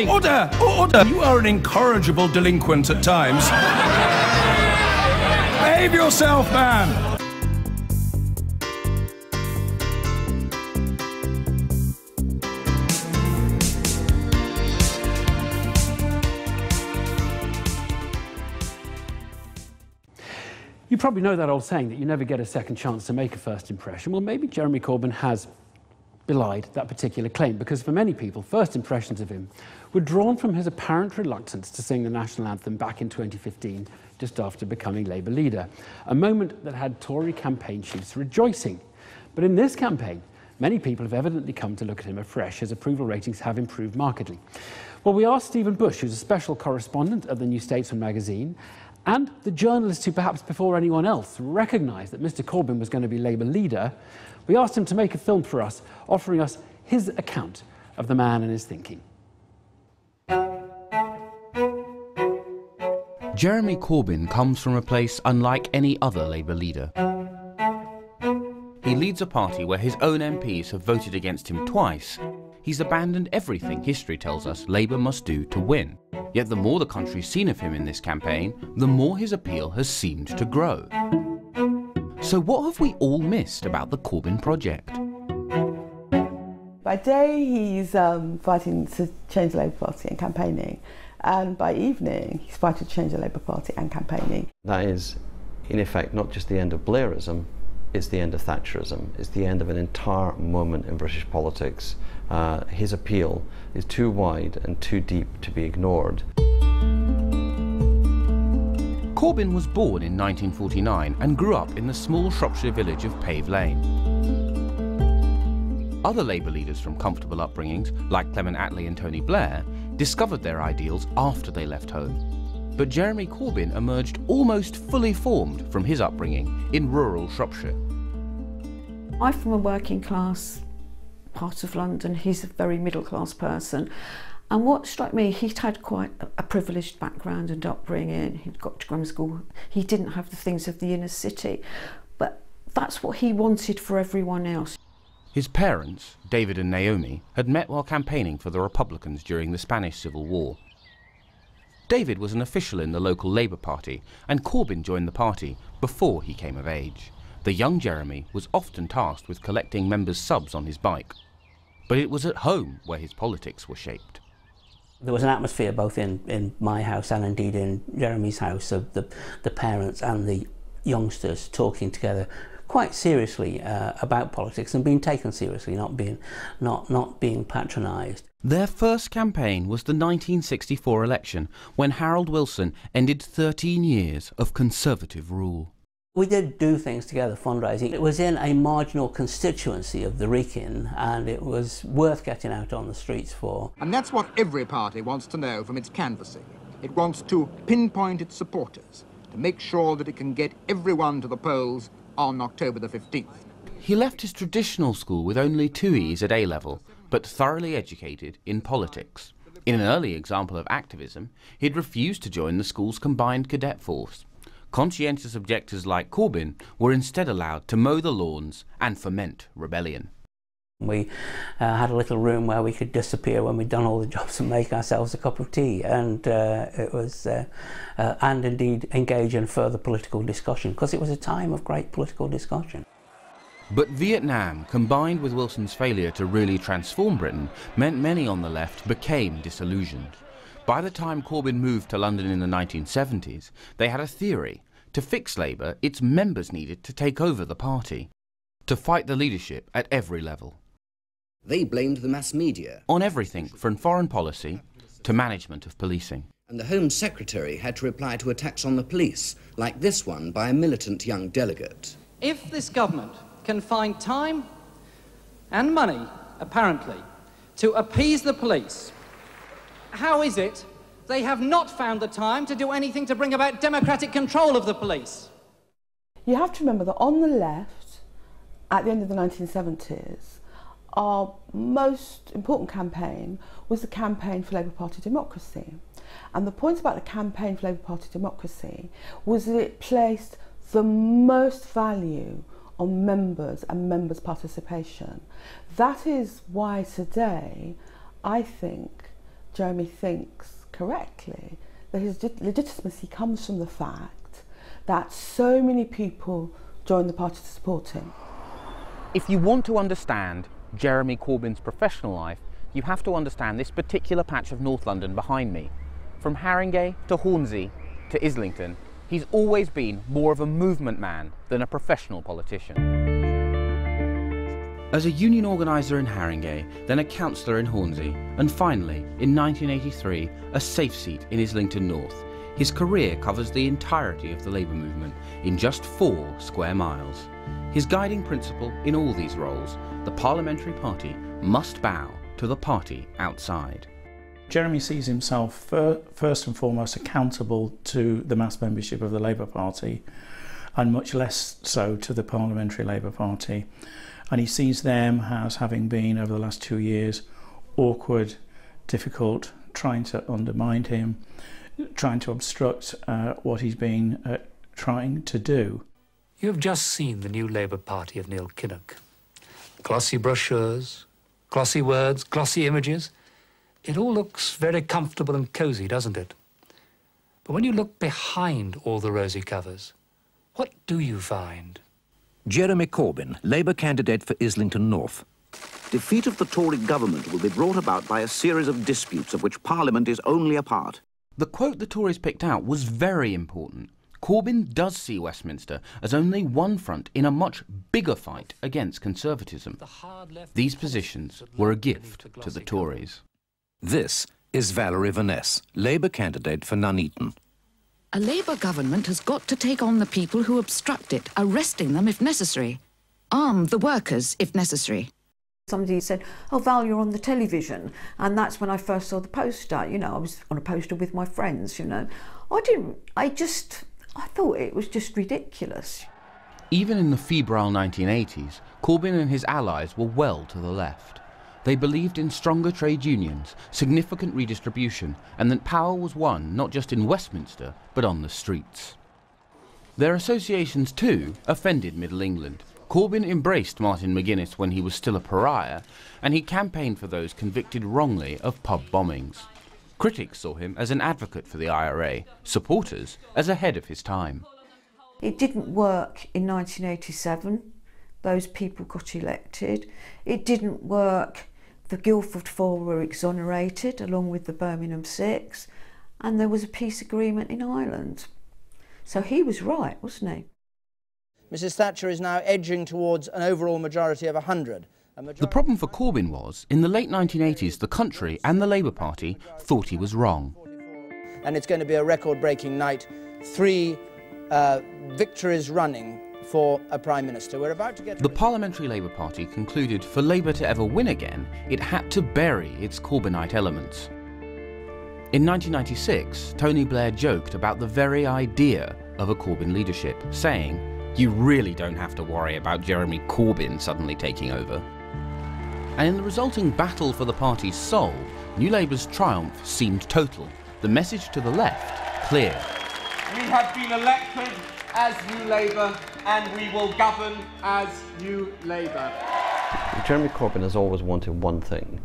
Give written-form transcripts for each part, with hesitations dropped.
Order! Order! You are an incorrigible delinquent at times. Behave yourself, man! You probably know that old saying that you never get a second chance to make a first impression. Well, maybe Jeremy Corbyn has belied that particular claim, because for many people, first impressions of him were drawn from his apparent reluctance to sing the national anthem back in 2015, just after becoming Labour leader, a moment that had Tory campaign chiefs rejoicing. But in this campaign, many people have evidently come to look at him afresh, as approval ratings have improved markedly. Well, we asked Stephen Bush, who's a special correspondent at the New Statesman magazine, and the journalist who perhaps before anyone else recognised that Mr Corbyn was going to be Labour leader. We asked him to make a film for us, offering us his account of the man and his thinking. Jeremy Corbyn comes from a place unlike any other Labour leader. He leads a party where his own MPs have voted against him twice. He's abandoned everything history tells us Labour must do to win. Yet the more the country's seen of him in this campaign, the more his appeal has seemed to grow. So what have we all missed about the Corbyn project? By day he's fighting to change the Labour Party and campaigning, and by evening he's fighting to change the Labour Party and campaigning. That is, in effect, not just the end of Blairism, it's the end of Thatcherism. It's the end of an entire moment in British politics. His appeal is too wide and too deep to be ignored. Corbyn was born in 1949 and grew up in the small Shropshire village of Pave Lane. Other Labour leaders from comfortable upbringings, like Clement Attlee and Tony Blair, discovered their ideals after they left home. But Jeremy Corbyn emerged almost fully formed from his upbringing in rural Shropshire. I'm from a working class part of London. He's a very middle class person. And what struck me, he'd had quite a privileged background and upbringing. He'd got to grammar school. He didn't have the things of the inner city, but that's what he wanted for everyone else. His parents, David and Naomi, had met while campaigning for the Republicans during the Spanish Civil War. David was an official in the local Labour Party, and Corbyn joined the party before he came of age. The young Jeremy was often tasked with collecting members' subs on his bike. But it was at home where his politics were shaped. There was an atmosphere both in my house and indeed in Jeremy's house of the parents and the youngsters talking together quite seriously about politics and being taken seriously, not being patronised. Their first campaign was the 1964 election, when Harold Wilson ended 13 years of Conservative rule. We did do things together, fundraising. It was in a marginal constituency of the Wrekin, and it was worth getting out on the streets for. And that's what every party wants to know from its canvassing. It wants to pinpoint its supporters, to make sure that it can get everyone to the polls on October the 15th. He left his traditional school with only 2 E's at A-level, but thoroughly educated in politics. In an early example of activism, he'd refused to join the school's combined cadet force. Conscientious objectors like Corbyn were instead allowed to mow the lawns and foment rebellion. We had a little room where we could disappear when we'd done all the jobs and make ourselves a cup of tea, and and indeed engage in further political discussion, because it was a time of great political discussion. But Vietnam, combined with Wilson's failure to really transform Britain, meant many on the left became disillusioned. By the time Corbyn moved to London in the 1970s, they had a theory. To fix Labour, its members needed to take over the party, to fight the leadership at every level. They blamed the mass media. On everything from foreign policy to management of policing. And the Home Secretary had to reply to attacks on the police, like this one by a militant young delegate. If this government can find time and money, apparently, to appease the police, how is it they have not found the time to do anything to bring about democratic control of the police? You have to remember that on the left, at the end of the 1970s, our most important campaign was the campaign for Labour Party democracy. And the point about the campaign for Labour Party democracy was that it placed the most value on members and members' participation. That is why today I think Jeremy thinks correctly, that his legitimacy comes from the fact that so many people joined the party to support him. If you want to understand Jeremy Corbyn's professional life, you have to understand this particular patch of North London behind me. From Haringey to Hornsey to Islington, he's always been more of a movement man than a professional politician. As a union organiser in Haringey, then a councillor in Hornsey, and finally, in 1983, a safe seat in Islington North, his career covers the entirety of the Labour movement in just 4 square miles. His guiding principle in all these roles, the parliamentary party must bow to the party outside. Jeremy sees himself first and foremost accountable to the mass membership of the Labour Party, and much less so to the Parliamentary Labour Party. And he sees them as having been, over the last 2 years, awkward, difficult, trying to undermine him, trying to obstruct what he's been trying to do. You have just seen the new Labour Party of Neil Kinnock. Glossy brochures, glossy words, glossy images. It all looks very comfortable and cosy, doesn't it? But when you look behind all the rosy covers, what do you find? Jeremy Corbyn, Labour candidate for Islington North. Defeat of the Tory government will be brought about by a series of disputes of which Parliament is only a part. The quote the Tories picked out was very important. Corbyn does see Westminster as only one front in a much bigger fight against conservatism. These positions were a gift to the Tories. This is Valerie Vaness, Labour candidate for Nuneaton. A Labour government has got to take on the people who obstruct it, arresting them if necessary. Arm the workers if necessary. Somebody said, oh, Val, you're on the television. And that's when I first saw the poster. You know, I was on a poster with my friends, you know. I thought it was just ridiculous. Even in the febrile 1980s, Corbyn and his allies were well to the left. They believed in stronger trade unions, significant redistribution, and that power was won not just in Westminster, but on the streets. Their associations, too, offended Middle England. Corbyn embraced Martin McGuinness when he was still a pariah, and he campaigned for those convicted wrongly of pub bombings. Critics saw him as an advocate for the IRA, supporters as ahead of his time. It didn't work in 1987. Those people got elected. It didn't work. The Guildford Four were exonerated, along with the Birmingham Six, and there was a peace agreement in Ireland. So he was right, wasn't he? Mrs Thatcher is now edging towards an overall majority of 100. The problem for Corbyn was, in the late 1980s, the country and the Labour Party thought he was wrong. And it's going to be a record-breaking night. 3 victories running for a Prime Minister. We're about to get... The Parliamentary Labour Party concluded for Labour to ever win again, it had to bury its Corbynite elements. In 1996, Tony Blair joked about the very idea of a Corbyn leadership, saying, "You really don't have to worry about Jeremy Corbyn suddenly taking over." And in the resulting battle for the party's soul, New Labour's triumph seemed total. The message to the left, clear. We have been elected as New Labour and we will govern as New Labour. Jeremy Corbyn has always wanted one thing,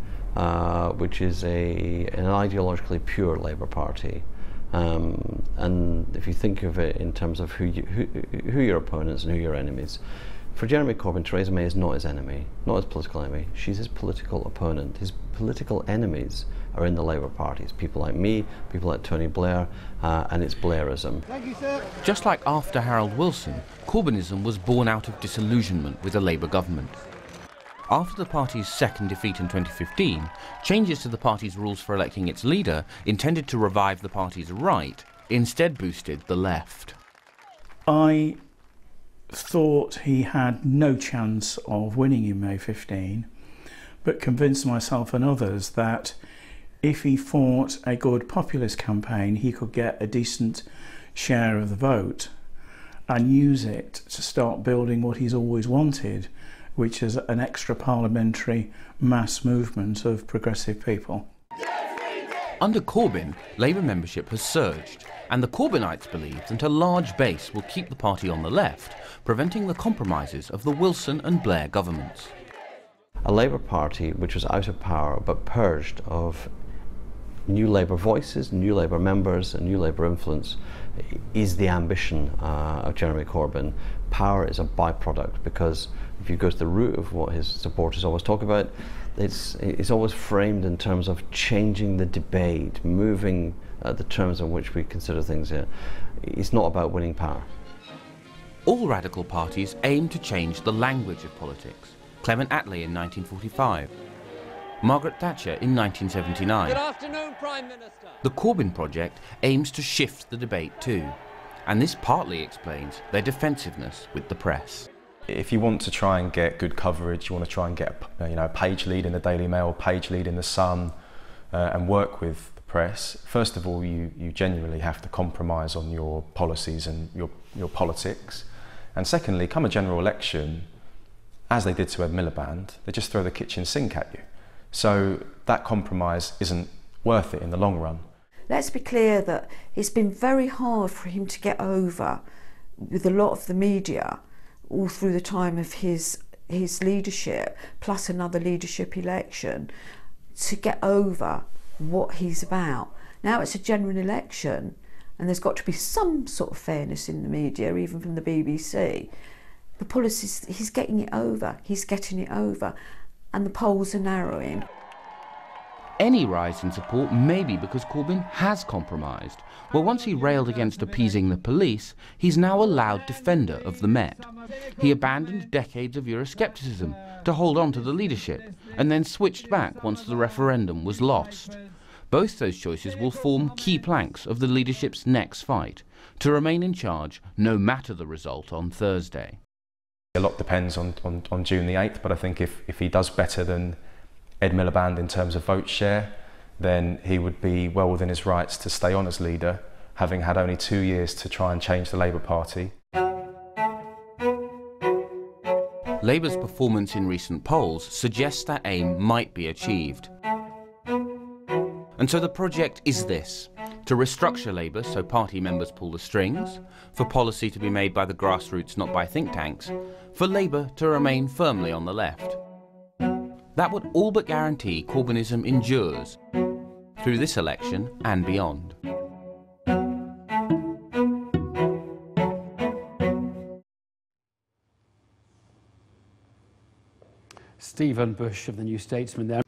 which is an ideologically pure Labour Party. And if you think of it in terms of who your opponents and who your enemies, for Jeremy Corbyn, Theresa May is not his enemy, not his political enemy. She's his political opponent. His political enemies are in the Labour Party. It's people like me, people like Tony Blair, and it's Blairism. Thank you, sir. Just like after Harold Wilson, Corbynism was born out of disillusionment with the Labour government. After the party's second defeat in 2015, changes to the party's rules for electing its leader, intended to revive the party's right, instead boosted the left. I thought he had no chance of winning in May 15, but convinced myself and others that if he fought a good populist campaign, he could get a decent share of the vote and use it to start building what he's always wanted, which is an extra parliamentary mass movement of progressive people. Under Corbyn, Labour membership has surged, and the Corbynites believe that a large base will keep the party on the left, preventing the compromises of the Wilson and Blair governments. A Labour Party which was out of power but purged of new Labour voices, new Labour members and new Labour influence is the ambition of Jeremy Corbyn. Power is a byproduct, because if you go to the root of what his supporters always talk about, it's always framed in terms of changing the debate, moving the terms in which we consider things here. It's not about winning power. All radical parties aim to change the language of politics. Clement Attlee in 1945. Margaret Thatcher in 1979. Good afternoon, Prime Minister. The Corbyn project aims to shift the debate too, and this partly explains their defensiveness with the press. If you want to try and get good coverage, you want to try and get a page lead in the Daily Mail, page lead in the Sun, and work with the press, first of all you genuinely have to compromise on your policies and your politics. And secondly, come a general election, as they did to Ed Miliband, they just throw the kitchen sink at you. So that compromise isn't worth it in the long run. Let's be clear that it's been very hard for him to get over with a lot of the media all through the time of his leadership, plus another leadership election, to get over what he's about. Now it's a general election, and there's got to be some sort of fairness in the media, even from the BBC. The policies, he's getting it over, and the polls are narrowing. Any rise in support may be because Corbyn has compromised. Well, once he railed against appeasing the police, he's now a loud defender of the Met. He abandoned decades of Euroscepticism to hold on to the leadership, and then switched back once the referendum was lost. Both those choices will form key planks of the leadership's next fight, to remain in charge no matter the result on Thursday. A lot depends on June the 8th, but I think if he does better than Ed Miliband in terms of vote share, then he would be well within his rights to stay on as leader, having had only 2 years to try and change the Labour Party. Labour's performance in recent polls suggests that aim might be achieved. And so the project is this: to restructure Labour so party members pull the strings, for policy to be made by the grassroots, not by think tanks, for Labour to remain firmly on the left. That would all but guarantee Corbynism endures through this election and beyond. Stephen Bush of the New Statesman there.